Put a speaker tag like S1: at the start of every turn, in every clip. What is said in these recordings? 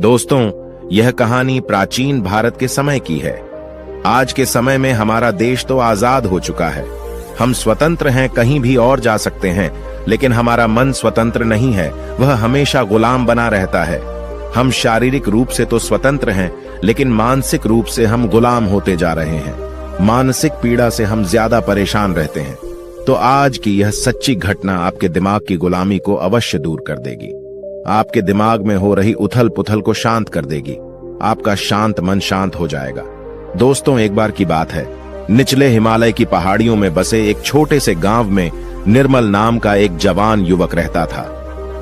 S1: दोस्तों, यह कहानी प्राचीन भारत के समय की है। आज के समय में हमारा देश तो आजाद हो चुका है। हम स्वतंत्र हैं, कहीं भी और जा सकते हैं, लेकिन हमारा मन स्वतंत्र नहीं है, वह हमेशा गुलाम बना रहता है। हम शारीरिक रूप से तो स्वतंत्र हैं, लेकिन मानसिक रूप से हम गुलाम होते जा रहे हैं। मानसिक पीड़ा से हम ज्यादा परेशान रहते हैं। तो आज की यह सच्ची घटना आपके दिमाग की गुलामी को अवश्य दूर कर देगी। आपके दिमाग में हो रही उथल पुथल को शांत कर देगी। आपका शांत मन शांत हो जाएगा। दोस्तों, एक बार की बात है, निचले हिमालय की पहाड़ियों में बसे एक छोटे से गांव में निर्मल नाम का एक जवान युवक रहता था।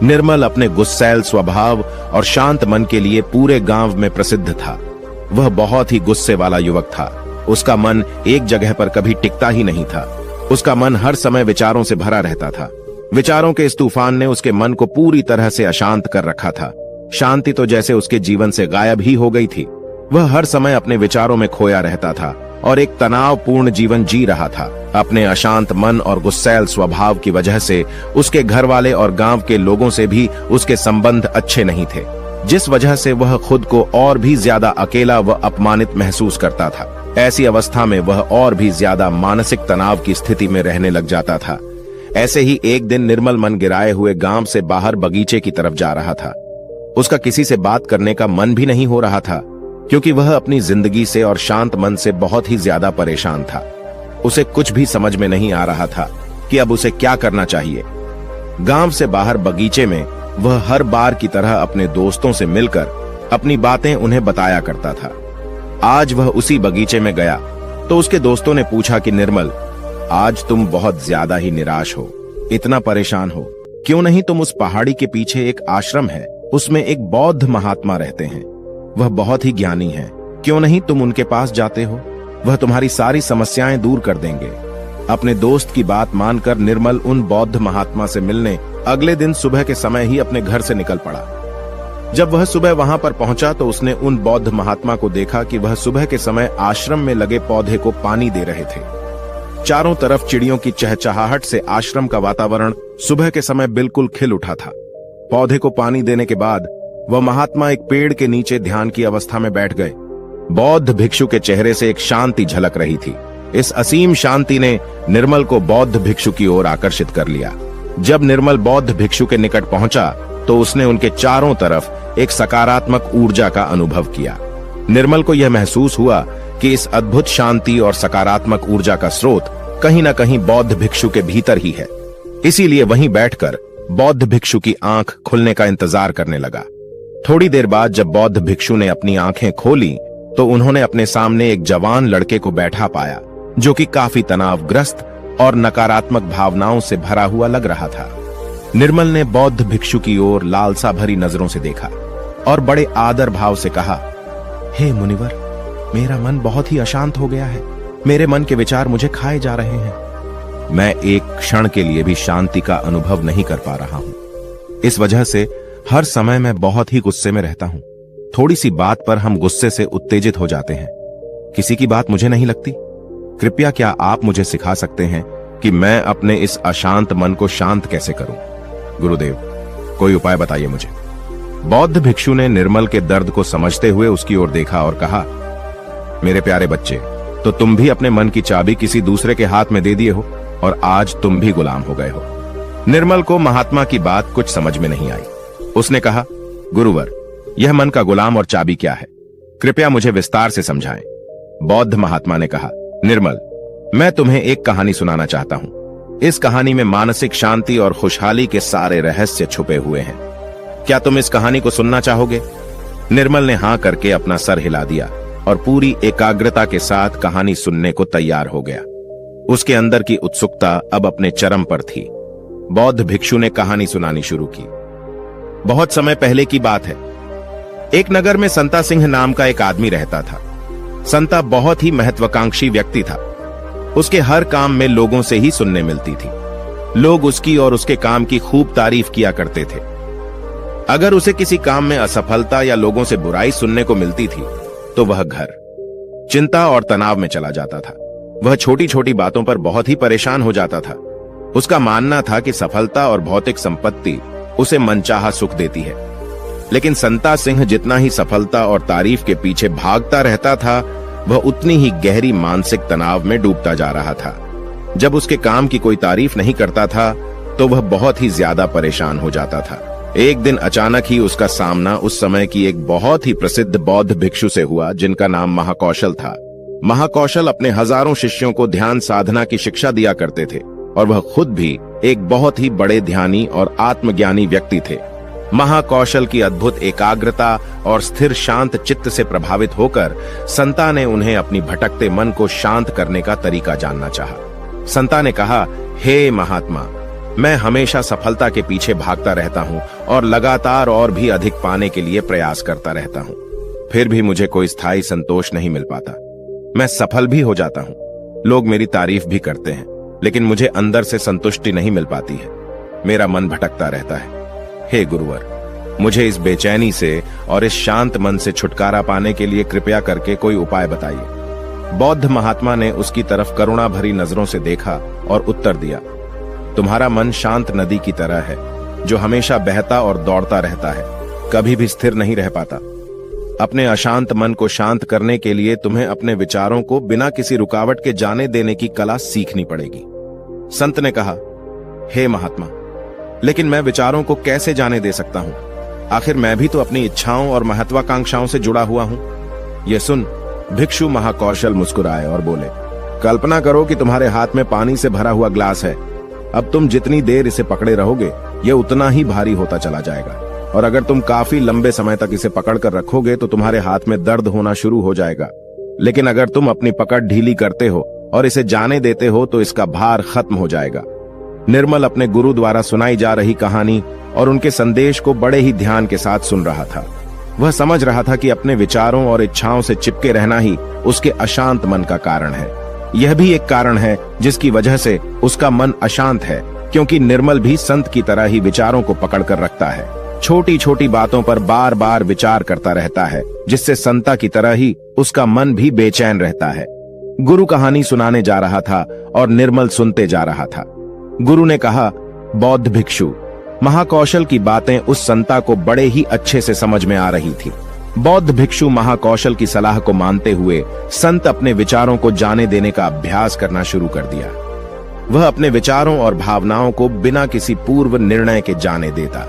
S1: निर्मल अपने गुस्सैल स्वभाव और शांत मन के लिए पूरे गांव में प्रसिद्ध था। वह बहुत ही गुस्से वाला युवक था। उसका मन एक जगह पर कभी टिकता ही नहीं था। उसका मन हर समय विचारों से भरा रहता था। विचारों के इस तूफान ने उसके मन को पूरी तरह से अशांत कर रखा था। शांति तो जैसे उसके जीवन से गायब ही हो गई थी। वह हर समय अपने विचारों में खोया रहता था और एक तनावपूर्ण जीवन जी रहा था। अपने अशांत मन और गुस्सैल स्वभाव की वजह से उसके घर वाले और गांव के लोगों से भी उसके संबंध अच्छे नहीं थे, जिस वजह से वह खुद को और भी ज्यादा अकेला व अपमानित महसूस करता था। ऐसी अवस्था में वह और भी ज्यादा मानसिक तनाव की स्थिति में रहने लग जाता था। ऐसे ही एक दिन निर्मल मन गिराए हुए गांव से बाहर बगीचे की तरफ जा रहा था। उसका किसी से बात करने का मन भी नहीं हो रहा था, क्योंकि वह अपनी जिंदगी से और शांत मन से बहुत ही ज्यादा परेशान था। उसे कुछ भी समझ में नहीं आ रहा था कि अब उसे क्या करना चाहिए। गांव से बाहर बगीचे में वह हर बार की तरह अपने दोस्तों से मिलकर अपनी बातें उन्हें बताया करता था। आज वह उसी बगीचे में गया तो उसके दोस्तों ने पूछा कि निर्मल, आज तुम बहुत ज्यादा ही निराश हो, इतना परेशान हो। क्यों नहीं तुम उस पहाड़ी के पीछे एक आश्रम है, उसमें एक बौद्ध महात्मा रहते हैं, वह बहुत ही ज्ञानी हैं। क्यों नहीं तुम उनके पास जाते हो, वह तुम्हारी सारी समस्याएं दूर कर देंगे। अपने दोस्त की बात मानकर निर्मल उन बौद्ध महात्मा से मिलने अगले दिन सुबह के समय ही अपने घर से निकल पड़ा। जब वह सुबह वहां पर पहुंचा तो उसने उन बौद्ध महात्मा को देखा कि वह सुबह के समय आश्रम में लगे पौधे को पानी दे रहे थे। चारों तरफ चिड़ियों की चहचहाहट से आश्रम का वातावरण सुबह के समय बिल्कुल खिल उठा था। पौधे को पानी देने के बाद वह महात्मा एक पेड़ के नीचे ध्यान की अवस्था में बैठ गए। बौद्ध भिक्षु के चेहरे से एक शांति झलक रही थी। इस असीम शांति ने निर्मल को बौद्ध भिक्षु की ओर आकर्षित कर लिया। जब निर्मल बौद्ध भिक्षु के निकट पहुंचा तो उसने उनके चारों तरफ एक सकारात्मक ऊर्जा का अनुभव किया। निर्मल को यह महसूस हुआ कि इस अद्भुत शांति और सकारात्मक ऊर्जा का स्रोत कहीं न कहीं बौद्ध भिक्षु के भीतर ही है। इसीलिए वहीं बैठकर बौद्ध भिक्षु की आंख खुलने का इंतजार करने लगा। थोड़ी देर बाद जब बौद्ध भिक्षु ने अपनी आंखें खोली तो उन्होंने अपने सामने एक जवान लड़के को बैठा पाया, जो कि काफी तनावग्रस्त और नकारात्मक भावनाओं से भरा हुआ लग रहा था। निर्मल ने बौद्ध भिक्षु की ओर लालसा भरी नजरों से देखा और बड़े आदर भाव से कहा, हे मुनिवर, मेरा मन बहुत ही अशांत हो गया है। मेरे मन के विचार मुझे खाए जा रहे हैं। मैं एक क्षण के लिए भी शांति का अनुभव नहीं कर पा रहा हूं। इस वजह से हर समय मैं बहुत ही गुस्से में रहता हूं। थोड़ी सी बात पर हम गुस्से से उत्तेजित हो जाते हैं। किसी की बात मुझे नहीं लगती। कृपया क्या आप मुझे सिखा सकते हैं कि मैं अपने इस अशांत मन को शांत कैसे करूं? गुरुदेव, कोई उपाय बताइए मुझे। बौद्ध भिक्षु ने निर्मल के दर्द को समझते हुए उसकी ओर देखा और कहा, मेरे प्यारे बच्चे, तो तुम भी अपने मन की चाबी किसी दूसरे के हाथ में दे दिए हो और आज तुम भी गुलाम हो गए हो। निर्मल को महात्मा की बात कुछ समझ में नहीं आई। उसने कहा, गुरुवर, यह मन का गुलाम और चाबी क्या है? कृपया मुझे विस्तार से समझाएं। बौद्ध महात्मा ने कहा, निर्मल, मैं तुम्हें एक कहानी सुनाना चाहता हूं। इस कहानी में मानसिक शांति और खुशहाली के सारे रहस्य छुपे हुए हैं। क्या तुम इस कहानी को सुनना चाहोगे? निर्मल ने हां करके अपना सर हिला दिया और पूरी एकाग्रता के साथ कहानी सुनने को तैयार हो गया। उसके अंदर की उत्सुकता अब अपने चरम पर थी। बौद्ध भिक्षु ने कहानी सुनानी शुरू की। बहुत समय पहले की बात है। एक नगर में संता सिंह नाम का एक आदमी रहता था। संता बहुत ही महत्वाकांक्षी व्यक्ति था। उसके हर काम में लोगों से ही सुनने मिलती थी। लोग उसकी और उसके काम की खूब तारीफ किया करते थे। अगर उसे किसी काम में असफलता या लोगों से बुराई सुनने को मिलती थी तो वह घर चिंता और तनाव में चला जाता था। वह छोटी छोटी बातों पर बहुत ही परेशान हो जाता था। उसका मानना था कि सफलता और भौतिक संपत्ति उसे मनचाहा सुख देती है। लेकिन संता सिंह जितना ही सफलता और तारीफ के पीछे भागता रहता था, वह उतनी ही गहरी मानसिक तनाव में डूबता जा रहा था। जब उसके काम की कोई तारीफ नहीं करता था तो वह बहुत ही ज्यादा परेशान हो जाता था। एक दिन अचानक ही उसका सामना उस समय की एक बहुत ही प्रसिद्ध बौद्ध भिक्षु से हुआ, जिनका नाम महाकौशल था। महाकौशल अपने हजारों शिष्यों को ध्यान साधना की शिक्षा दिया करते थे और वह खुद भी एक बहुत ही बड़े ध्यानी और आत्मज्ञानी व्यक्ति थे। महाकौशल की अद्भुत एकाग्रता और स्थिर शांत चित्त से प्रभावित होकर संता ने उन्हें अपनी भटकते मन को शांत करने का तरीका जानना चाहा। संता ने कहा, हे महात्मा, मैं हमेशा सफलता के पीछे भागता रहता हूँ और लगातार और भी अधिक पाने के लिए प्रयास करता रहता हूँ, फिर भी मुझे कोई स्थायी संतोष नहीं मिल पाता। मैं सफल भी हो जाता हूँ, लोग मेरी तारीफ भी करते हैं, लेकिन मुझे अंदर से संतुष्टि नहीं मिल पाती है। मेरा मन भटकता रहता है। हे गुरुवर, मुझे इस बेचैनी से और इस शांत मन से छुटकारा पाने के लिए कृपया करके कोई उपाय बताइए। बौद्ध महात्मा ने उसकी तरफ करुणा भरी नजरों से देखा और उत्तर दिया, तुम्हारा मन शांत नदी की तरह है, जो हमेशा बहता और दौड़ता रहता है, कभी भी स्थिर नहीं रह पाता। अपने अशांत मन को शांत करने के लिए तुम्हें अपने विचारों को बिना किसी रुकावट के जाने देने की कला सीखनी पड़ेगी। संत ने कहा, हे महात्मा, लेकिन मैं विचारों को कैसे जाने दे सकता हूं? आखिर मैं भी तो अपनी इच्छाओं और महत्वाकांक्षाओं से जुड़ा हुआ हूं। यह सुन भिक्षु महाकौशल मुस्कुराए और बोले, कल्पना करो कि तुम्हारे हाथ में पानी से भरा हुआ ग्लास है। अब तुम जितनी देर इसे पकड़े रहोगे, यह उतना ही भारी होता चला जाएगा, और अगर तुम काफी लंबे समय तक इसे पकड़कर रखोगे तो तुम्हारे हाथ में दर्द होना शुरू हो जाएगा। लेकिन अगर तुम अपनी पकड़ ढीली करते हो और इसे जाने देते हो तो इसका भार खत्म हो जाएगा। निर्मल अपने गुरु द्वारा सुनाई जा रही कहानी और उनके संदेश को बड़े ही ध्यान के साथ सुन रहा था। वह समझ रहा था कि अपने विचारों और इच्छाओं से चिपके रहना ही उसके अशांत मन का कारण है। यह भी एक कारण है जिसकी वजह से उसका मन अशांत है, क्योंकि निर्मल भी संत की तरह ही विचारों को पकड़कर रखता है। छोटी छोटी बातों पर बार बार विचार करता रहता है, जिससे संता की तरह ही उसका मन भी बेचैन रहता है। गुरु कहानी सुनाने जा रहा था और निर्मल सुनते जा रहा था। गुरु ने कहा, बौद्ध भिक्षु, महाकौशल की बातें उस संता को बड़े ही अच्छे से समझ में आ रही थी। बौद्ध भिक्षु महाकौशल की सलाह को मानते हुए संत अपने विचारों को जाने देने का अभ्यास करना शुरू कर दिया। वह अपने विचारों और भावनाओं को बिना किसी पूर्व निर्णय के जाने देता।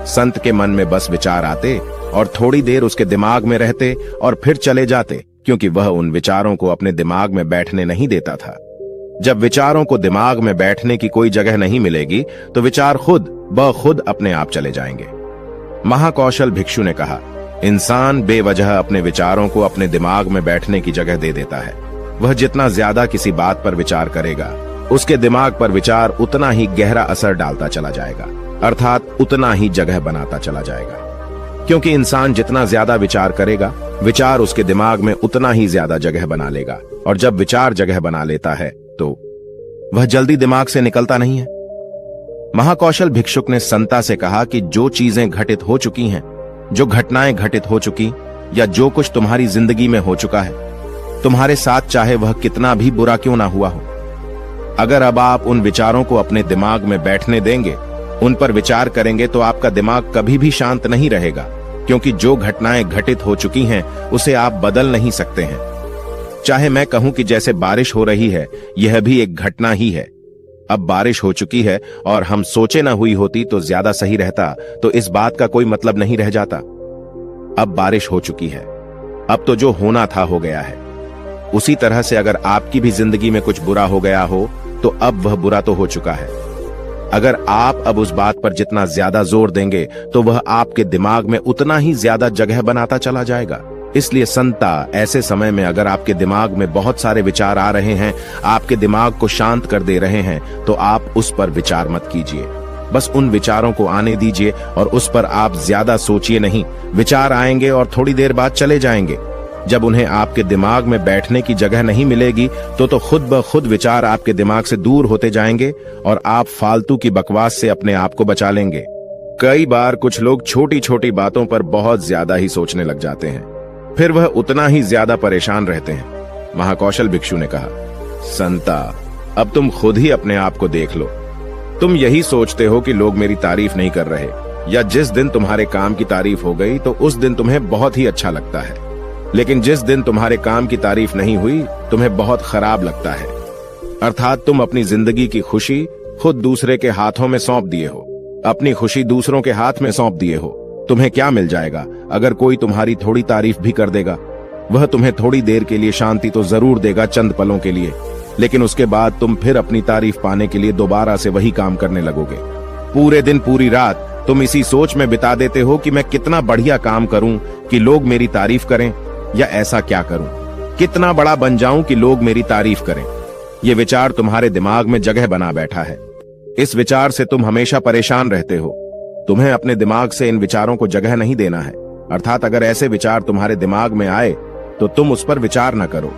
S1: संत के मन में बस विचार आते और थोड़ी देर उसके दिमाग में रहते और फिर चले जाते, क्योंकि वह उन विचारों को अपने दिमाग में बैठने नहीं देता था। जब विचारों को दिमाग में बैठने की कोई जगह नहीं मिलेगी तो विचार खुद ब खुद अपने आप चले जाएंगे। महाकौशल भिक्षु ने कहा, इंसान बेवजह अपने विचारों को अपने दिमाग में बैठने की जगह दे देता है। वह जितना ज्यादा किसी बात पर विचार करेगा, उसके दिमाग पर विचार उतना ही गहरा असर डालता चला जाएगा, अर्थात उतना ही जगह बनाता चला जाएगा। क्योंकि इंसान जितना ज्यादा विचार करेगा, विचार उसके दिमाग में उतना ही ज्यादा जगह बना लेगा, और जब विचार जगह बना लेता है तो वह जल्दी दिमाग से निकलता नहीं है। महाकौशल भिक्षुक ने संता से कहा कि जो चीजें घटित हो चुकी हैं, जो घटनाएं घटित हो चुकी, या जो कुछ तुम्हारी जिंदगी में हो चुका है, तुम्हारे साथ चाहे वह कितना भी बुरा क्यों ना हुआ हो, अगर अब आप उन विचारों को अपने दिमाग में बैठने देंगे, उन पर विचार करेंगे, तो आपका दिमाग कभी भी शांत नहीं रहेगा, क्योंकि जो घटनाएं घटित हो चुकी हैं उसे आप बदल नहीं सकते हैं। चाहे मैं कहूं कि जैसे बारिश हो रही है, यह भी एक घटना ही है। अब बारिश हो चुकी है और हम सोचे ना हुई होती तो ज्यादा सही रहता, तो इस बात का कोई मतलब नहीं रह जाता। अब बारिश हो चुकी है, अब तो जो होना था हो गया है। उसी तरह से अगर आपकी भी जिंदगी में कुछ बुरा हो गया हो तो अब वह बुरा तो हो चुका है। अगर आप अब उस बात पर जितना ज्यादा जोर देंगे तो वह आपके दिमाग में उतना ही ज्यादा जगह बनाता चला जाएगा। इसलिए संता, ऐसे समय में अगर आपके दिमाग में बहुत सारे विचार आ रहे हैं, आपके दिमाग को शांत कर दे रहे हैं, तो आप उस पर विचार मत कीजिए। बस उन विचारों को आने दीजिए और उस पर आप ज्यादा सोचिए नहीं। विचार आएंगे और थोड़ी देर बाद चले जाएंगे। जब उन्हें आपके दिमाग में बैठने की जगह नहीं मिलेगी तो खुद ब खुद विचार आपके दिमाग से दूर होते जाएंगे और आप फालतू की बकवास से अपने आप को बचा लेंगे। कई बार कुछ लोग छोटी छोटी बातों पर बहुत ज्यादा ही सोचने लग जाते हैं, फिर वह उतना ही ज्यादा परेशान रहते हैं। महाकौशल भिक्षु ने कहा, संता, अब तुम खुद ही अपने आप को देख लो। तुम यही सोचते हो कि लोग मेरी तारीफ नहीं कर रहे, या जिस दिन तुम्हारे काम की तारीफ हो गई तो उस दिन तुम्हें बहुत ही अच्छा लगता है, लेकिन जिस दिन तुम्हारे काम की तारीफ नहीं हुई तुम्हें बहुत खराब लगता है। अर्थात तुम अपनी जिंदगी की खुशी खुद दूसरे के हाथों में सौंप दिए हो, अपनी खुशी दूसरों के हाथ में सौंप दिए हो। तुम्हें क्या मिल जाएगा अगर कोई तुम्हारी थोड़ी तारीफ भी कर देगा? वह तुम्हें थोड़ी देर के लिए शांति तो जरूर देगा, चंद पलों के लिए, लेकिन उसके बाद तुम फिर अपनी तारीफ पाने के लिए दोबारा से वही काम करने लगोगे। पूरे दिन पूरी रात तुम इसी सोच में बिता देते हो कि मैं कितना बढ़िया काम करूं कि लोग मेरी तारीफ करें, या ऐसा क्या करूं, कितना बड़ा बन जाऊं कि लोग मेरी तारीफ करें। ये विचार तुम्हारे दिमाग में जगह बना बैठा है। इस विचार से तुम हमेशा परेशान रहते हो। तुम्हें अपने दिमाग से इन विचारों को जगह नहीं देना है। अर्थात अगर ऐसे विचार तुम्हारे दिमाग में आए तो तुम उस पर विचार न करो।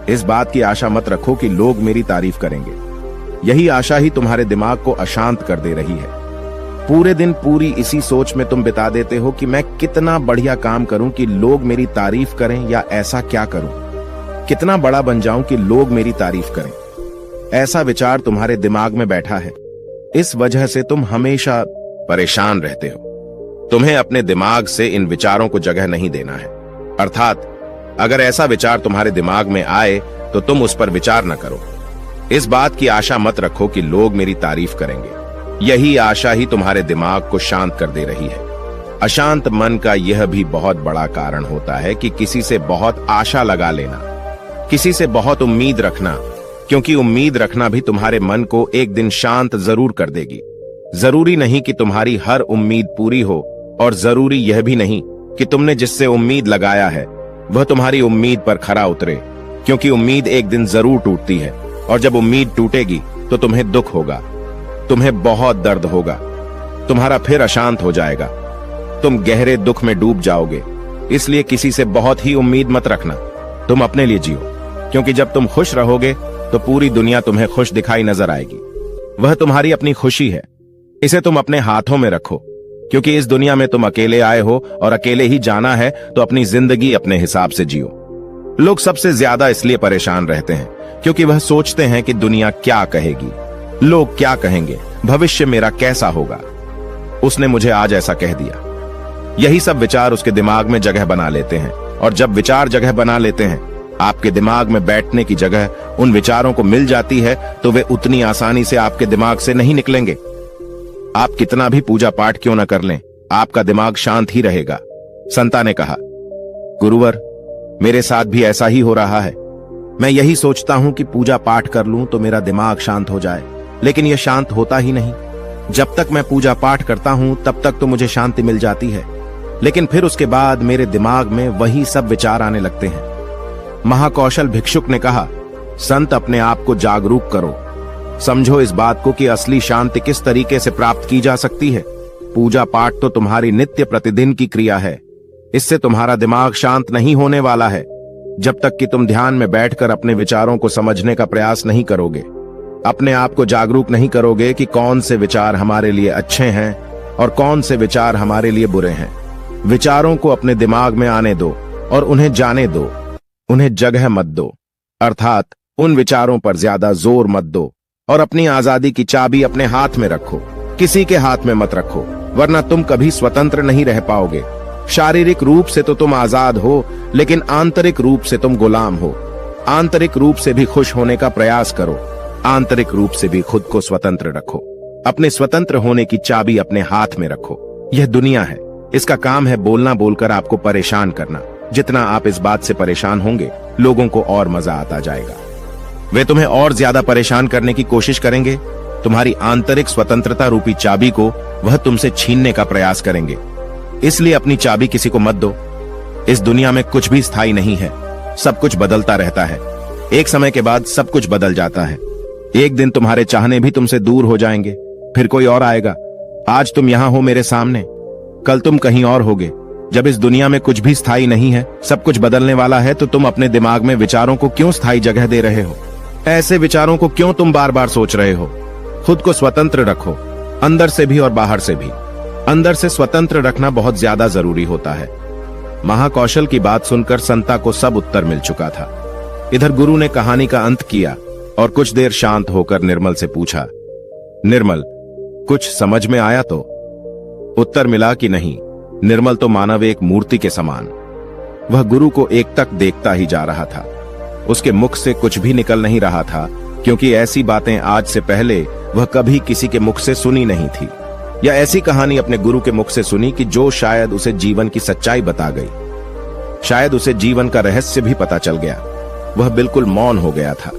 S1: इस बात की आशा मत रखो कि लोग मेरी तारीफ करेंगे। यही आशा ही तुम्हारे दिमाग को अशांत कर दे रही है। पूरे दिन पूरी इसी सोच में तुम बिता देते हो कि मैं कितना बढ़िया काम करूं कि लोग मेरी तारीफ करें, या ऐसा क्या करूं, कितना बड़ा बन जाऊं कि लोग मेरी तारीफ करें। ऐसा विचार तुम्हारे दिमाग में बैठा है। इस वजह से तुम हमेशा परेशान रहते हो। तुम्हें अपने दिमाग से इन विचारों को जगह नहीं देना है। अर्थात अगर ऐसा विचार तुम्हारे दिमाग में आए तो तुम उस पर विचार न करो। इस बात की आशा मत रखो कि लोग मेरी तारीफ करेंगे। यही आशा ही तुम्हारे दिमाग को शांत कर दे रही है। अशांत मन का यह भी बहुत बड़ा कारण होता है कि किसी से बहुत आशा लगा लेना, किसी से बहुत उम्मीद रखना, क्योंकि उम्मीद रखना भी तुम्हारे मन को एक दिन शांत जरूर कर देगी। जरूरी नहीं कि तुम्हारी हर उम्मीद पूरी हो, और जरूरी यह भी नहीं कि तुमने जिससे उम्मीद लगाया है वह तुम्हारी उम्मीद पर खरा उतरे, क्योंकि उम्मीद एक दिन जरूर टूटती है, और जब उम्मीद टूटेगी तो तुम्हें दुख होगा, तुम्हें बहुत दर्द होगा, तुम्हारा फिर अशांत हो जाएगा, तुम गहरे दुख में डूब जाओगे। इसलिए किसी से बहुत ही उम्मीद मत रखना। तुम अपने लिए जियो, क्योंकि जब तुम खुश रहोगे तो पूरी दुनिया तुम्हें खुश दिखाई नजर आएगी। वह तुम्हारी अपनी खुशी है, इसे तुम अपने हाथों में रखो, क्योंकि इस दुनिया में तुम अकेले आए हो और अकेले ही जाना है, तो अपनी जिंदगी अपने हिसाब से जियो। लोग सबसे ज्यादा इसलिए परेशान रहते हैं क्योंकि वह सोचते हैं कि दुनिया क्या कहेगी, लोग क्या कहेंगे, भविष्य मेरा कैसा होगा, उसने मुझे आज ऐसा कह दिया। यही सब विचार उसके दिमाग में जगह बना लेते हैं, और जब विचार जगह बना लेते हैं, आपके दिमाग में बैठने की जगह उन विचारों को मिल जाती है, तो वे उतनी आसानी से आपके दिमाग से नहीं निकलेंगे। आप कितना भी पूजा पाठ क्यों न कर लें, आपका दिमाग शांत ही रहेगा। संता ने कहा, गुरुवर, मेरे साथ भी ऐसा ही हो रहा है। मैं यही सोचता हूं कि पूजा पाठ कर लूं तो मेरा दिमाग शांत हो जाए, लेकिन यह शांत होता ही नहीं। जब तक मैं पूजा पाठ करता हूं तब तक तो मुझे शांति मिल जाती है, लेकिन फिर उसके बाद मेरे दिमाग में वही सब विचार आने लगते हैं। महाकौशल भिक्षुक ने कहा, संत, अपने आप को जागरूक करो, समझो इस बात को कि असली शांति किस तरीके से प्राप्त की जा सकती है। पूजा पाठ तो तुम्हारी नित्य प्रतिदिन की क्रिया है, इससे तुम्हारा दिमाग शांत नहीं होने वाला है जब तक कि तुम ध्यान में बैठकर अपने विचारों को समझने का प्रयास नहीं करोगे, अपने आप को जागरूक नहीं करोगे कि कौन से विचार हमारे लिए अच्छे हैं और कौन से विचार हमारे लिए बुरे हैं। विचारों को अपने दिमाग में आने दो और उन्हें जाने दो, उन्हें जगह मत दो। अर्थात उन विचारों पर ज्यादा जोर मत दो, और अपनी आजादी की चाबी अपने हाथ में रखो, किसी के हाथ में मत रखो, वरना तुम कभी स्वतंत्र नहीं रह पाओगे। शारीरिक रूप से तो तुम आजाद हो, लेकिन आंतरिक रूप से तुम गुलाम हो। आंतरिक रूप से भी खुश होने का प्रयास करो, आंतरिक रूप से भी खुद को स्वतंत्र रखो। अपने स्वतंत्र होने की चाबी अपने हाथ में रखो। यह दुनिया है, इसका काम है बोलना बोलकर आपको परेशान करना। जितना आप इस बात से परेशान होंगे, लोगों को और मजा आता जाएगा। वे तुम्हें और ज्यादा परेशान करने की कोशिश करेंगे। तुम्हारी आंतरिक स्वतंत्रता रूपी चाबी को वह तुमसे छीनने का प्रयास करेंगे। इसलिए अपनी चाबी किसी को मत दो। इस दुनिया में कुछ भी स्थायी नहीं है, सब कुछ बदलता रहता है। एक समय के बाद सब कुछ बदल जाता है। एक दिन तुम्हारे चाहने भी तुमसे दूर हो जाएंगे, फिर कोई और आएगा। आज तुम यहां हो मेरे सामने, कल तुम कहीं और होगे। जब इस दुनिया में कुछ भी स्थायी नहीं है, सब कुछ बदलने वाला है, तो तुम अपने दिमाग में विचारों को क्यों स्थायी जगह दे रहे हो? ऐसे विचारों को क्यों तुम बार बार सोच रहे हो? खुद को स्वतंत्र रखो, अंदर से भी और बाहर से भी। अंदर से स्वतंत्र रखना बहुत ज्यादा जरूरी होता है। महाकौशल की बात सुनकर संता को सब उत्तर मिल चुका था। इधर गुरु ने कहानी का अंत किया और कुछ देर शांत होकर निर्मल से पूछा, निर्मल, कुछ समझ में आया तो? उत्तर मिला कि नहीं, निर्मल तो मानव एक मूर्ति के समान। वह गुरु को एकटक देखता ही जा रहा था। उसके मुख से कुछ भी निकल नहीं रहा था, क्योंकि ऐसी बातें आज से पहले वह कभी किसी के मुख से सुनी नहीं थी, या ऐसी कहानी अपने गुरु के मुख से सुनी कि जो शायद उसे जीवन की सच्चाई बता गई। शायद उसे जीवन का रहस्य भी पता चल गया। वह बिल्कुल मौन हो गया था।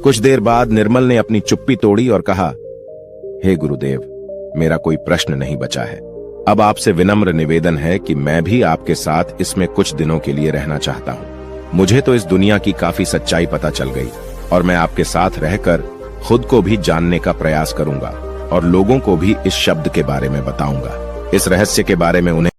S1: कुछ देर बाद निर्मल ने अपनी चुप्पी तोड़ी और कहा, हे गुरुदेव, मेरा कोई प्रश्न नहीं बचा है। अब आपसे विनम्र निवेदन है कि मैं भी आपके साथ इसमें कुछ दिनों के लिए रहना चाहता हूं। मुझे तो इस दुनिया की काफी सच्चाई पता चल गई और मैं आपके साथ रहकर खुद को भी जानने का प्रयास करूंगा और लोगों को भी इस शब्द के बारे में बताऊंगा। इस रहस्य के बारे में उन्हें